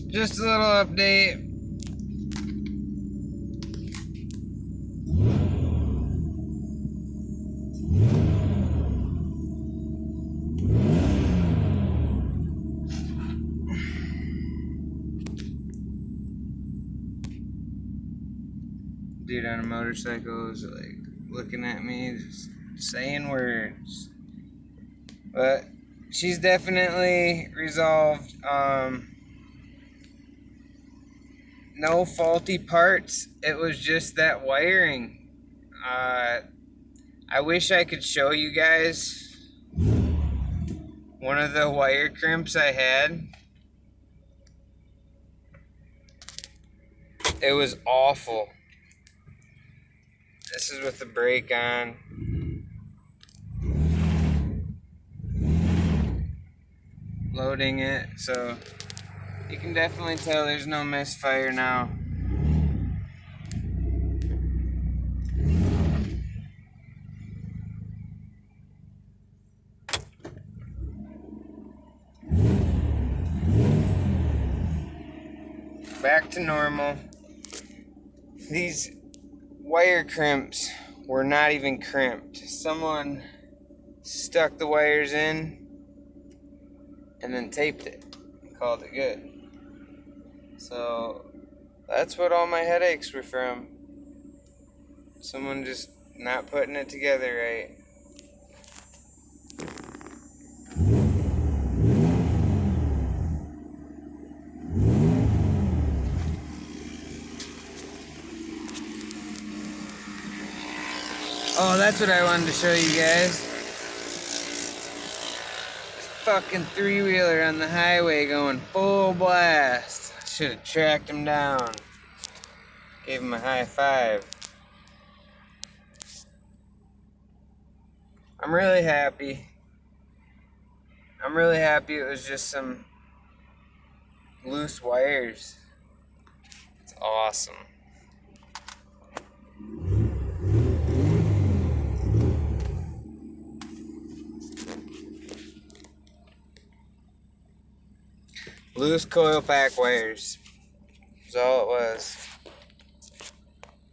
Just a little update. Dude on a motorcycle is like looking at me, just saying words. But she's definitely resolved. No faulty parts. It was just that wiring. I wish I could show you guys one of the wire crimps I had. It was awful. This is with the brake on. Loading it, so you can definitely tell there's no misfire now. Back to normal. These wire crimps were not even crimped. Someone stuck the wires in and then taped it and called it good. So that's what all my headaches were from. Someone just not putting it together right. Oh, that's what I wanted to show you guys. This fucking three-wheeler on the highway going full blast. I should have tracked him down. Gave him a high five. I'm really happy. I'm really happy it was just some loose wires. It's awesome. Loose coil pack wires. That's all it was.